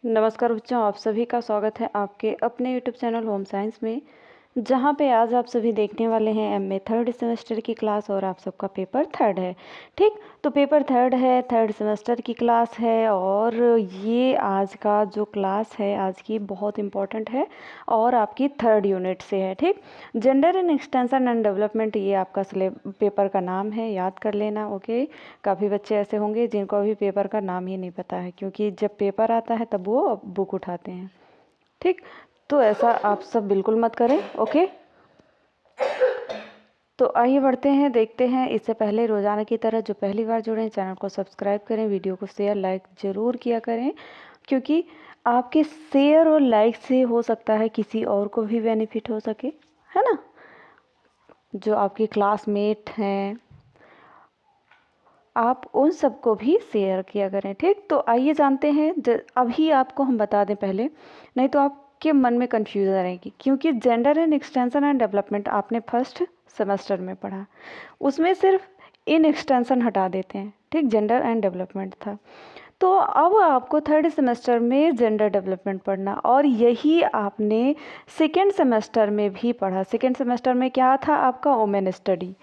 नमस्कार बच्चों, आप सभी का स्वागत है आपके अपने यूट्यूब चैनल होम साइंस में, जहाँ पे आज आप सभी देखने वाले हैं एमए थर्ड सेमेस्टर की क्लास और आप सबका पेपर थर्ड है। ठीक, तो पेपर थर्ड है, थर्ड सेमेस्टर की क्लास है और ये आज का जो क्लास है आज की बहुत इम्पोर्टेंट है और आपकी थर्ड यूनिट से है। ठीक, gender in extension and development, ये आपका पेपर का नाम है, याद कर लेना। ओके, काफ़ी बच्चे ऐसे होंगे जिनको अभी पेपर का नाम ही नहीं पता है, क्योंकि जब पेपर आता है तब वो बुक उठाते हैं। ठीक, तो ऐसा आप सब बिल्कुल मत करें। ओके, तो आइए बढ़ते हैं, देखते हैं। इससे पहले रोज़ाना की तरह जो पहली बार जुड़े हैं चैनल को सब्सक्राइब करें, वीडियो को शेयर लाइक ज़रूर किया करें, क्योंकि आपके शेयर और लाइक से हो सकता है किसी और को भी बेनिफिट हो सके, है ना। जो आपके क्लासमेट हैं आप उन सबको भी शेयर किया करें। ठीक, तो आइए जानते हैं। अभी आपको हम बता दें पहले, नहीं तो आपके मन में कन्फ्यूज़न रहेगी, क्योंकि gender and extension and development आपने फर्स्ट सेमेस्टर में पढ़ा, उसमें सिर्फ इन एक्सटेंशन हटा देते हैं। ठीक, जेंडर एंड डेवलपमेंट था, तो अब आपको थर्ड सेमेस्टर में जेंडर डेवलपमेंट पढ़ना, और यही आपने सेकेंड सेमेस्टर में भी पढ़ा। सेकेंड सेमेस्टर में क्या था आपका? Women study.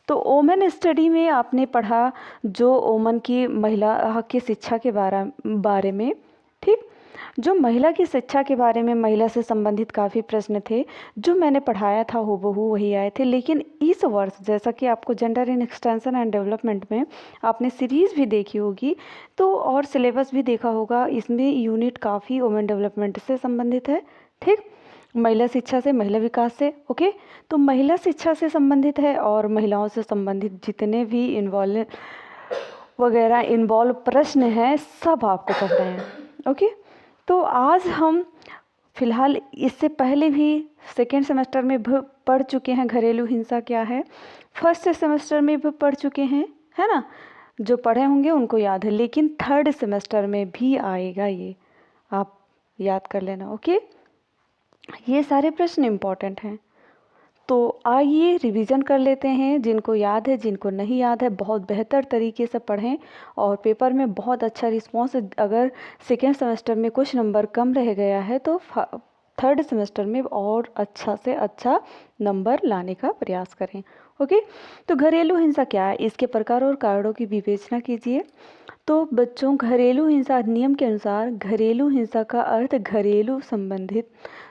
तो वोमेन स्टडी में आपने पढ़ा जो वोमन की, महिला की शिक्षा के बारे में। ठीक, जो महिला की शिक्षा के बारे में, महिला से संबंधित काफ़ी प्रश्न थे जो मैंने पढ़ाया था, हूबहू वही आए थे। लेकिन इस वर्ष जैसा कि आपको gender in extension and development में आपने सीरीज़ भी देखी होगी तो, और सिलेबस भी देखा होगा, इसमें यूनिट काफ़ी वुमेन डेवलपमेंट से संबंधित है। ठीक, महिला शिक्षा से, महिला विकास से। ओके, तो महिला शिक्षा से संबंधित है और महिलाओं से संबंधित जितने भी इन्वॉल्व प्रश्न हैं सब आपको पढ़ना है। ओके, तो आज हम फिलहाल, इससे पहले भी सेकेंड सेमेस्टर में भी पढ़ चुके हैं घरेलू हिंसा क्या है, फर्स्ट सेमेस्टर में भी पढ़ चुके हैं, है ना। जो पढ़े होंगे उनको याद है, लेकिन थर्ड सेमेस्टर में भी आएगा ये, आप याद कर लेना। ओके, ये सारे प्रश्न इम्पॉर्टेंट हैं, तो आइए रिवीजन कर लेते हैं। जिनको याद है, जिनको नहीं याद है, बहुत बेहतर तरीके से पढ़ें और पेपर में बहुत अच्छा रिस्पॉन्स। अगर सेकेंड सेमेस्टर में कुछ नंबर कम रह गया है तो थर्ड सेमेस्टर में और अच्छा से अच्छा नंबर लाने का प्रयास करें। ओके, तो घरेलू हिंसा क्या है, इसके प्रकार और कारणों की विवेचना कीजिए। तो बच्चों, घरेलू हिंसा अधिनियम के अनुसार घरेलू हिंसा का अर्थ घरेलू संबंधित,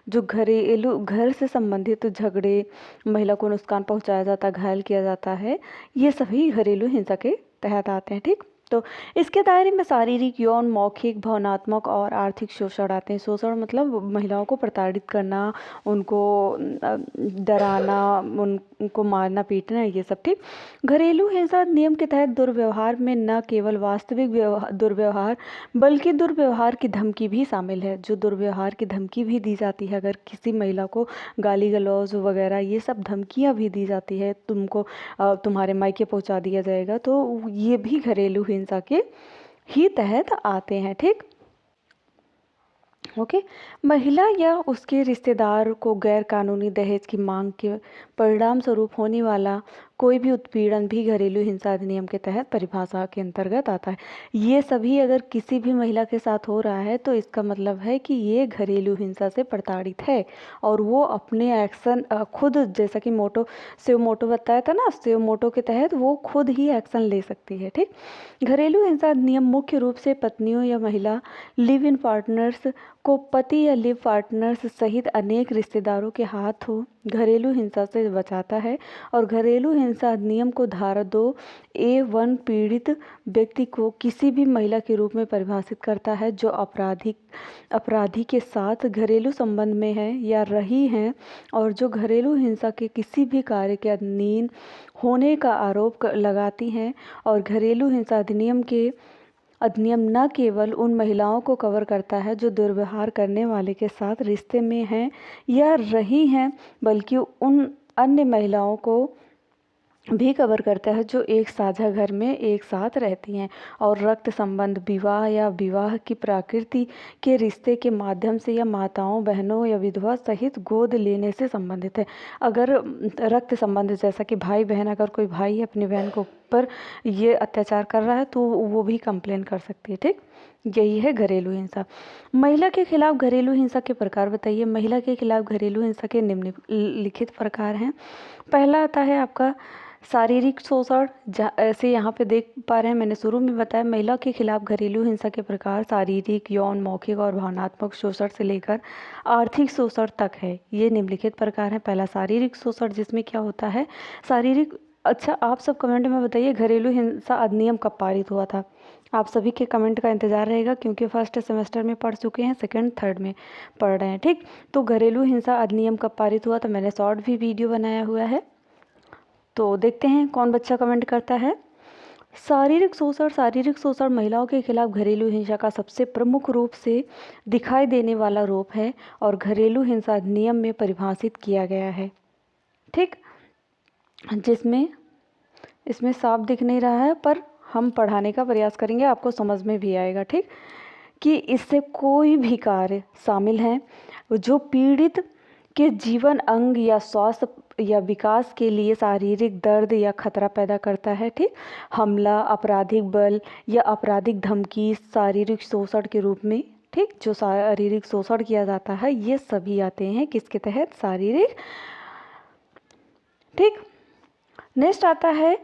जो घरेलू घर से संबंधित झगड़े, महिला को नुकसान पहुंचाया जाता, घायल किया जाता है, ये सभी घरेलू हिंसा के तहत आते हैं। ठीक, तो इसके दायरे में शारीरिक, यौन, मौखिक, भावनात्मक और आर्थिक शोषण आते हैं। शोषण मतलब महिलाओं को प्रताड़ित करना, उनको डराना, उनको मारना पीटना, ये सब। ठीक, घरेलू हिंसा नियम के तहत दुर्व्यवहार में न केवल वास्तविक दुर्व्यवहार बल्कि दुर्व्यवहार की धमकी भी शामिल है। जो दुर्व्यवहार की धमकी भी दी जाती है, अगर किसी महिला को गाली गलौज वगैरह ये सब धमकियां भी दी जाती है, तुमको तुम्हारे मायके पहुंचा दिया जाएगा, तो ये भी घरेलू हिंसा के ही तहत आते हैं। ठीक, ओके, महिला या उसके रिश्तेदार को गैर कानूनी दहेज की मांग के परिणाम स्वरूप होने वाला कोई भी उत्पीड़न भी घरेलू हिंसा अधिनियम के तहत परिभाषा के अंतर्गत आता है। ये सभी अगर किसी भी महिला के साथ हो रहा है तो इसका मतलब है कि ये घरेलू हिंसा से प्रताड़ित है और वो अपने एक्शन खुद, जैसा कि शिव मोटो बताया था ना, शिव मोटो के तहत वो खुद ही एक्शन ले सकती है। ठीक, घरेलू हिंसा अधिनियम मुख्य रूप से पत्नियों या महिला लिव इन पार्टनर्स को पति या लिव पार्टनर्स सहित अनेक रिश्तेदारों के हाथों घरेलू हिंसा से बचाता है, और घरेलू हिंसा अधिनियम को धारा 2A1 पीड़ित व्यक्ति को किसी भी महिला के रूप में परिभाषित करता है जो अपराधी के साथ घरेलू संबंध में है या रही हैं और जो घरेलू हिंसा के किसी भी कार्य के अधीन होने का आरोप लगाती हैं। और घरेलू हिंसा अधिनियम न केवल उन महिलाओं को कवर करता है जो दुर्व्यवहार करने वाले के साथ रिश्ते में हैं या रही हैं, बल्कि उन अन्य महिलाओं को भी कवर करता है जो एक साझा घर में एक साथ रहती हैं और रक्त संबंध, विवाह या विवाह की प्रकृति के रिश्ते के माध्यम से या माताओं, बहनों या विधवा सहित गोद लेने से संबंधित है। अगर रक्त संबंध, जैसा कि भाई बहन, अगर कोई भाई अपनी बहन को पर ये अत्याचार कर रहा है तो वो भी कंप्लेन कर सकती है। ठीक, यही है घरेलू हिंसा। महिला के खिलाफ घरेलू हिंसा के प्रकार बताइए। महिला के खिलाफ घरेलू हिंसा के निम्नलिखित प्रकार हैं। पहला आता है आपका शारीरिक शोषण। ऐसे यहाँ पे देख पा रहे हैं, मैंने शुरू में बताया महिला के खिलाफ घरेलू हिंसा के प्रकार शारीरिक, यौन, मौखिक और भावनात्मक शोषण से लेकर आर्थिक शोषण तक है। ये निम्नलिखित प्रकार हैं। पहला शारीरिक शोषण, जिसमें क्या होता है शारीरिक। अच्छा, आप सब कमेंट में बताइए घरेलू हिंसा अधिनियम कब पारित हुआ था। आप सभी के कमेंट का इंतज़ार रहेगा, क्योंकि फर्स्ट सेमेस्टर में पढ़ चुके हैं, सेकंड थर्ड में पढ़ रहे हैं। ठीक, तो घरेलू हिंसा अधिनियम कब पारित हुआ था, मैंने शॉर्ट भी वीडियो बनाया हुआ है, तो देखते हैं कौन बच्चा कमेंट करता है। शारीरिक शोषण। शारीरिक शोषण महिलाओं के खिलाफ घरेलू हिंसा का सबसे प्रमुख रूप से दिखाई देने वाला रूप है और घरेलू हिंसा अधिनियम में परिभाषित किया गया है। ठीक, जिसमें इसमें साफ दिख नहीं रहा है, पर हम पढ़ाने का प्रयास करेंगे, आपको समझ में भी आएगा। ठीक, कि इससे कोई भी कार्य शामिल है जो पीड़ित के जीवन, अंग या स्वास्थ्य या विकास के लिए शारीरिक दर्द या खतरा पैदा करता है। ठीक, हमला, आपराधिक बल या आपराधिक धमकी शारीरिक शोषण के रूप में। ठीक, जो शारीरिक शोषण किया जाता है, ये सभी आते हैं किसके तहत, शारीरिक। ठीक, नेक्स्ट आता है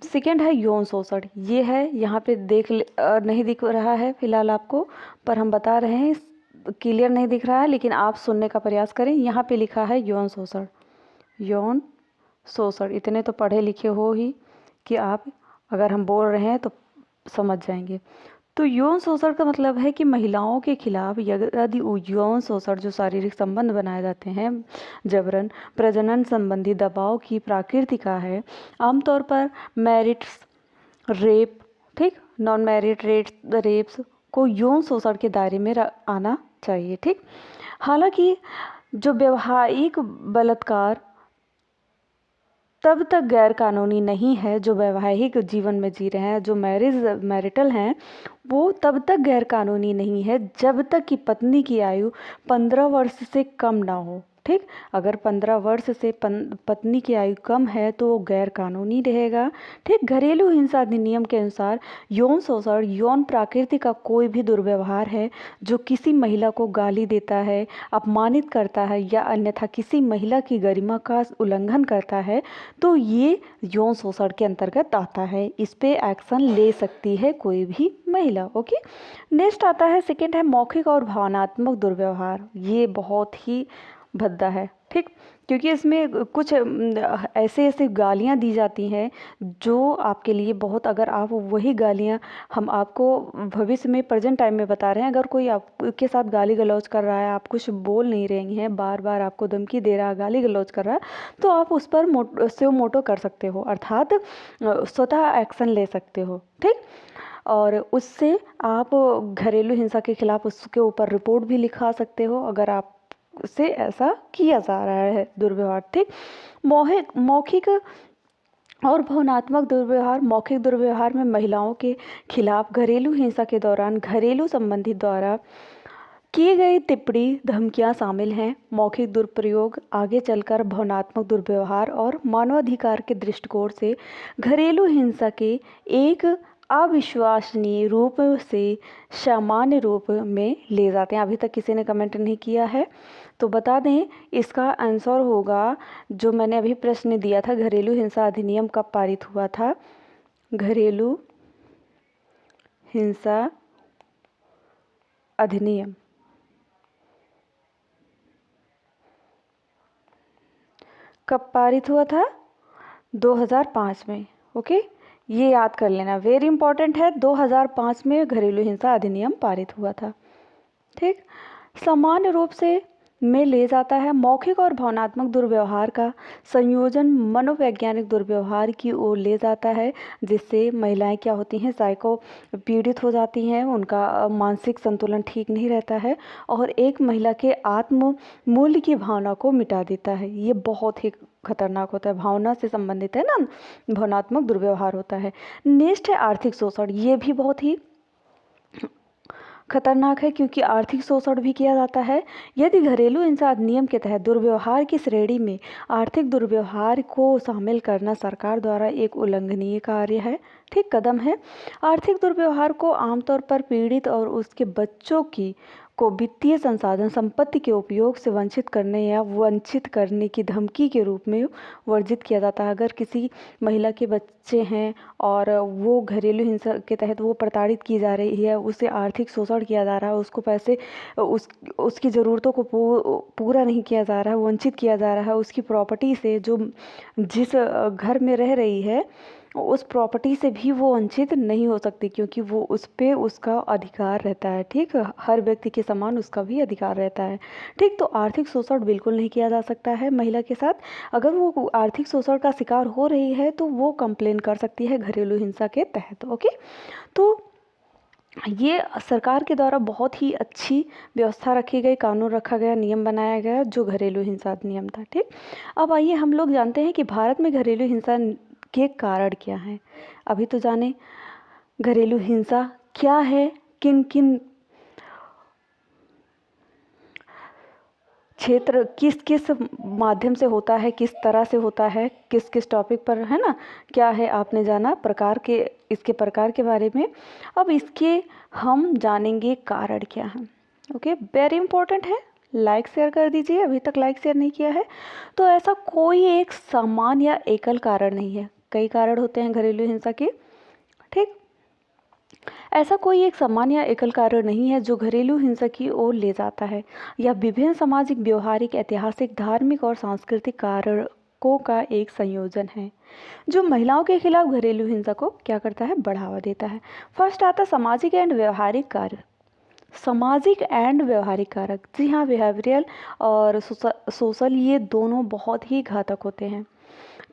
सेकेंड है यौन शोषण। ये है, यहाँ पे नहीं दिख रहा है फिलहाल आपको, पर हम बता रहे हैं, क्लियर नहीं दिख रहा है, लेकिन आप सुनने का प्रयास करें। यहाँ पे लिखा है यौन शोषण। यौन शोषण, इतने तो पढ़े लिखे हो ही कि आप अगर हम बोल रहे हैं तो समझ जाएंगे। तो यौन शोषण का मतलब है कि महिलाओं के खिलाफ यदि यौन शोषण, जो शारीरिक संबंध बनाए जाते हैं, जबरन, प्रजनन संबंधी दबाव की प्रकृति का है। आमतौर पर मैरिट्स रेप, ठीक, नॉन मैरिड रेप्स को यौन शोषण के दायरे में आना चाहिए। ठीक, हालांकि जो वैवाहिक बलात्कार तब तक गैर कानूनी नहीं है, जो वैवाहिक जीवन में जी रहे हैं, जो मैरिटल हैं, वो तब तक गैर कानूनी नहीं है जब तक कि पत्नी की आयु 15 वर्ष से कम ना हो। ठीक, अगर 15 वर्ष से पत्नी की आयु कम है तो वो गैर कानूनी रहेगा। ठीक, घरेलू हिंसा अधिनियम के अनुसार यौन शोषण यौन प्रकृति का कोई भी दुर्व्यवहार है जो किसी महिला को गाली देता है, अपमानित करता है या अन्यथा किसी महिला की गरिमा का उल्लंघन करता है, तो ये यौन शोषण के अंतर्गत आता है। इस पे एक्शन ले सकती है कोई भी महिला। ओके, नेक्स्ट आता है सेकेंड है मौखिक और भावनात्मक दुर्व्यवहार। ये बहुत ही भद्दा है। ठीक, क्योंकि इसमें कुछ ऐसे ऐसे गालियाँ दी जाती हैं जो आपके लिए बहुत, अगर आप वही गालियाँ, हम आपको भविष्य में प्रेजेंट टाइम में बता रहे हैं, अगर कोई आपके साथ गाली गलौज कर रहा है, आप कुछ बोल नहीं रही हैं, बार बार आपको धमकी दे रहा है, गाली गलौज कर रहा है, तो आप उस पर स्यो मोटो कर सकते हो, अर्थात स्वतः एक्शन ले सकते हो। ठीक, और उससे आप घरेलू हिंसा के खिलाफ उसके ऊपर रिपोर्ट भी लिखा सकते हो अगर आप से ऐसा किया जा रहा है दुर्व्यवहार। ठीक, मौखिक और भावनात्मक दुर्व्यवहार। मौखिक दुर्व्यवहार में महिलाओं के खिलाफ घरेलू हिंसा के दौरान घरेलू संबंधी द्वारा किए गए टिप्पणी, धमकियां शामिल हैं। मौखिक दुरुपयोग आगे चलकर भावनात्मक दुर्व्यवहार और मानवाधिकार के दृष्टिकोण से घरेलू हिंसा के एक अविश्वसनीय रूप से सामान्य रूप में ले जाते हैं। अभी तक किसी ने कमेंट नहीं किया है तो बता दें, इसका आंसर होगा जो मैंने अभी प्रश्न दिया था, घरेलू हिंसा अधिनियम कब पारित हुआ था। घरेलू हिंसा अधिनियम कब पारित हुआ था, 2005 में। ओके, ये याद कर लेना, वेरी इंपॉर्टेंट है। 2005 में घरेलू हिंसा अधिनियम पारित हुआ था। ठीक, सामान्य रूप से में ले जाता है। मौखिक और भावनात्मक दुर्व्यवहार का संयोजन मनोवैज्ञानिक दुर्व्यवहार की ओर ले जाता है, जिससे महिलाएं क्या होती हैं, साइको पीड़ित हो जाती हैं, उनका मानसिक संतुलन ठीक नहीं रहता है और एक महिला के आत्म मूल्य की भावना को मिटा देता है। ये बहुत ही खतरनाक होता है, भावना से संबंधित है ना, भावनात्मक दुर्व्यवहार होता है। नेक्स्ट है आर्थिक शोषण। ये भी बहुत ही खतरनाक है क्योंकि आर्थिक शोषण भी किया जाता है। यदि घरेलू हिंसा अधिनियम के तहत दुर्व्यवहार की श्रेणी में आर्थिक दुर्व्यवहार को शामिल करना सरकार द्वारा एक उल्लंघनीय कार्य है, ठीक कदम है। आर्थिक दुर्व्यवहार को आमतौर पर पीड़ित और उसके बच्चों की को वित्तीय संसाधन संपत्ति के उपयोग से वंचित करने या वंचित करने की धमकी के रूप में वर्जित किया जाता है। अगर किसी महिला के बच्चे हैं और वो घरेलू हिंसा के तहत वो प्रताड़ित की जा रही है, उसे आर्थिक शोषण किया जा रहा है, उसको पैसे उसकी ज़रूरतों को पूरा नहीं किया जा रहा है, वंचित किया जा रहा है, उसकी प्रॉपर्टी से जो जिस घर में रह रही है उस प्रॉपर्टी से भी वो वंचित नहीं हो सकती, क्योंकि वो उस पे उसका अधिकार रहता है, ठीक। हर व्यक्ति के समान उसका भी अधिकार रहता है, ठीक। तो आर्थिक शोषण बिल्कुल नहीं किया जा सकता है महिला के साथ। अगर वो आर्थिक शोषण का शिकार हो रही है तो वो कंप्लेन कर सकती है घरेलू हिंसा के तहत, ओके। तो ये सरकार के द्वारा बहुत ही अच्छी व्यवस्था रखी गई, कानून रखा गया, नियम बनाया गया जो घरेलू हिंसा अधिनियम था, ठीक। अब आइए हम लोग जानते हैं कि भारत में घरेलू हिंसा के कारण क्या हैं। अभी तो जाने घरेलू हिंसा क्या है, किन किन क्षेत्र किस किस माध्यम से होता है, किस तरह से होता है, किस किस टॉपिक पर, है ना, क्या है आपने जाना प्रकार के इसके प्रकार के बारे में। अब इसके हम जानेंगे कारण क्या हैं, ओके। वेरी इंपॉर्टेंट है, लाइक शेयर कर दीजिए, अभी तक लाइक शेयर नहीं किया है। तो ऐसा कोई एक समान या एकल कारण नहीं है, कई कारण होते हैं घरेलू हिंसा के, ठीक। ऐसा कोई एक समान या एकल कारण नहीं है जो घरेलू हिंसा की ओर ले जाता है। यह विभिन्न सामाजिक, व्यवहारिक, ऐतिहासिक, धार्मिक और सांस्कृतिक कारकों का एक संयोजन है जो महिलाओं के खिलाफ घरेलू हिंसा को क्या करता है, बढ़ावा देता है। फर्स्ट आता है सामाजिक एंड व्यवहारिक कारक। सामाजिक एंड व्यवहारिक कारक, जी हाँ, बिहेवियरल और सोशल, ये दोनों बहुत ही घातक होते हैं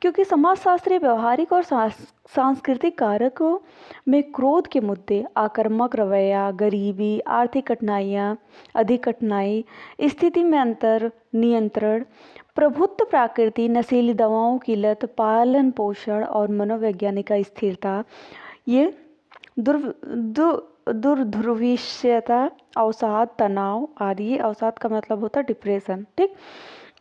क्योंकि समाजशास्त्रीय, व्यवहारिक और सांस्कृतिक कारकों में क्रोध के मुद्दे, आक्रामक रवैया, गरीबी, आर्थिक कठिनाइयाँ, अधिक कठिनाई, स्थिति में अंतर, नियंत्रण, प्रभुत्व, प्रकृति, नशीली दवाओं की लत, पालन पोषण और मनोवैज्ञानिक अस्थिरता, ये दुर्ध्रुवीयता, अवसाद, तनाव आदि। ये अवसाद का मतलब होता है डिप्रेशन, ठीक।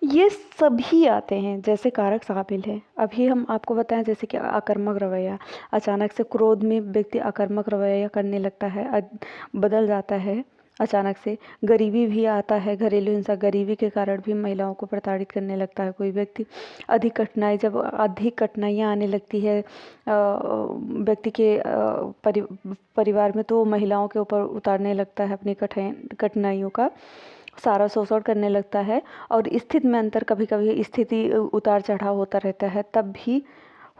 ये सभी आते हैं जैसे कारक शामिल है। अभी हम आपको बताएं जैसे कि आक्रामक रवैया, अचानक से क्रोध में व्यक्ति आक्रामक रवैया करने लगता है, बदल जाता है अचानक से। गरीबी भी आता है, घरेलू हिंसा, गरीबी के कारण भी महिलाओं को प्रताड़ित करने लगता है कोई व्यक्ति। अधिक कठिनाई, जब अधिक कठिनाइयाँ आने लगती है व्यक्ति के परिवार में, तो महिलाओं के ऊपर उतारने लगता है अपनी कठिनाइयों का सारा शोषण करने लगता है। और स्थिति में अंतर, कभी कभी स्थिति उतार चढ़ाव होता रहता है, तब भी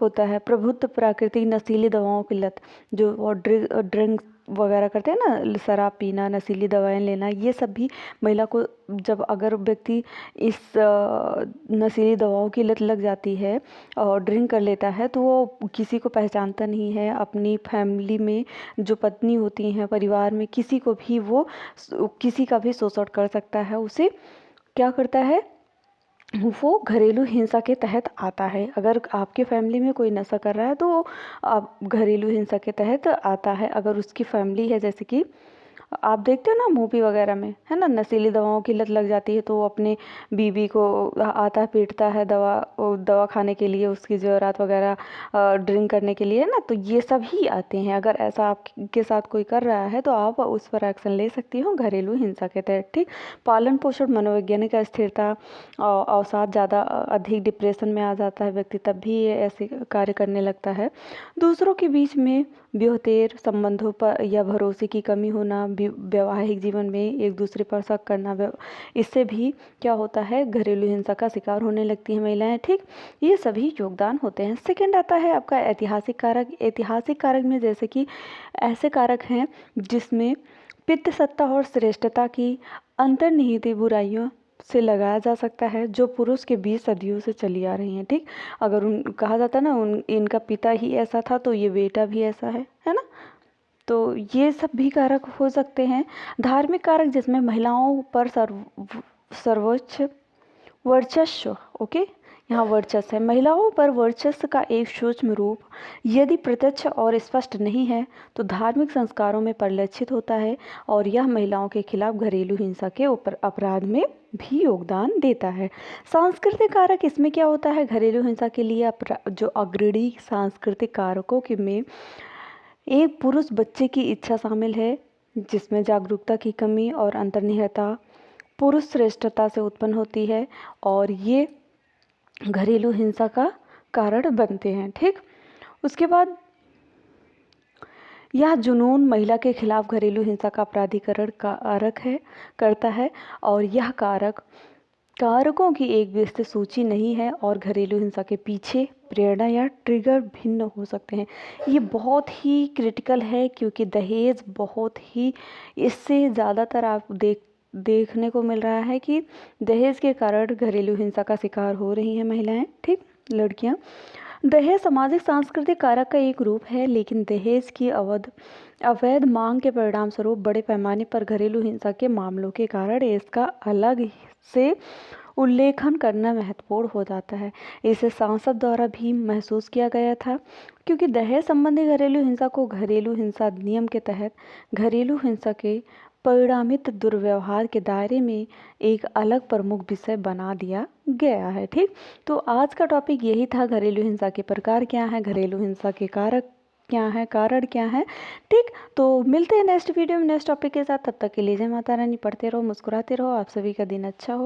होता है। प्रभुत्व, प्राकृतिक, नशीली दवाओं की लत, जो वो ड्रिंक वगैरह करते हैं ना, शराब पीना, नशीली दवाएं लेना, ये सब भी महिला को, जब अगर व्यक्ति इस नशीली दवाओं की लत लग जाती है और ड्रिंक कर लेता है, तो वो किसी को पहचानता नहीं है। अपनी फैमिली में जो पत्नी होती हैं, परिवार में किसी को भी वो किसी का भी शोषण कर सकता है, उसे क्या करता है, वो घरेलू हिंसा के तहत आता है। अगर आपके फैमिली में कोई नशा कर रहा है तो आप घरेलू हिंसा के तहत आता है। अगर उसकी फैमिली है, जैसे कि आप देखते हो ना मूवी वगैरह में, है ना, नशीली दवाओं की लत लग जाती है तो वो अपने बीवी को आता पीटता है दवा खाने के लिए, उसकी ज़रूरत वगैरह ड्रिंक करने के लिए, है ना। तो ये सब ही आते हैं। अगर ऐसा आपके साथ कोई कर रहा है तो आप उस पर एक्शन ले सकती हो घरेलू हिंसा के तहत, ठीक। पालन पोषण, मनोवैज्ञानिक अस्थिरता, अवसाद, ज़्यादा अधिक डिप्रेशन में आ जाता है व्यक्ति, तब भी ये ऐसे कार्य करने लगता है। दूसरों के बीच में व्यवहार संबंधों पर या भरोसे की कमी होना, वैवाहिक जीवन में एक दूसरे पर शक करना, इससे भी क्या होता है, घरेलू हिंसा का शिकार होने लगती हैं महिलाएं, ठीक। ये सभी योगदान होते हैं। सेकंड आता है आपका ऐतिहासिक कारक। ऐतिहासिक कारक में जैसे कि ऐसे कारक हैं जिसमें पितृ सत्ता और श्रेष्ठता की अंतर्निहित बुराइयों से लगाया जा सकता है, जो पुरुष के 20 सदियों से चली आ रही हैं, ठीक। अगर कहा जाता है ना इनका पिता ही ऐसा था तो ये बेटा भी ऐसा है ना। तो ये सब भी कारक हो सकते हैं। धार्मिक कारक जिसमें महिलाओं पर सर्वोच्च वर्चस्व, ओके, यहाँ वर्चस्व है। महिलाओं पर वर्चस्व का एक सूक्ष्म रूप यदि प्रत्यक्ष और स्पष्ट नहीं है तो धार्मिक संस्कारों में परिलक्षित होता है और यह महिलाओं के खिलाफ घरेलू हिंसा के ऊपर अपराध में भी योगदान देता है। सांस्कृतिक कारक इसमें क्या होता है? घरेलू हिंसा के लिए जो अग्रणी सांस्कृतिक कारकों के में एक पुरुष बच्चे की इच्छा शामिल है, जिसमें जागरूकता की कमी और अंतर्निहितता पुरुष श्रेष्ठता से उत्पन्न होती है और ये घरेलू हिंसा का कारण बनते हैं। ठीक, उसके बाद यह जुनून महिला के खिलाफ घरेलू हिंसा का अपराधीकरण कारक है करता है और यह कारकों की एक विस्तृत सूची नहीं है और घरेलू हिंसा के पीछे प्रेरणा या ट्रिगर भिन्न हो सकते हैं। ये बहुत ही क्रिटिकल है क्योंकि दहेज बहुत ही, इससे ज़्यादातर आप देखने को मिल रहा है कि दहेज के कारण घरेलू हिंसा का शिकार हो रही हैं महिलाएं। ठीक, लड़कियां। दहेज सामाजिक सांस्कृतिक कारक का एक रूप है, लेकिन दहेज की अवैध मांग के परिणाम स्वरूप बड़े पैमाने पर घरेलू हिंसा के मामलों के कारण इसका अलग से उल्लेखन करना महत्वपूर्ण हो जाता है। इसे सांसद द्वारा भी महसूस किया गया था क्योंकि दहेज संबंधी घरेलू हिंसा को घरेलू हिंसा अधिनियम के तहत घरेलू हिंसा के परिणामित दुर्व्यवहार के दायरे में एक अलग प्रमुख विषय बना दिया गया है। ठीक, तो आज का टॉपिक यही था, घरेलू हिंसा के प्रकार क्या हैं, घरेलू हिंसा के कारक क्या हैं, कारण क्या है। ठीक, तो मिलते हैं नेक्स्ट वीडियो में नेक्स्ट टॉपिक के साथ। तब तक के लिए जय माता रानी। पढ़ते रहो, मुस्कुराते रहो। आप सभी का दिन अच्छा हो।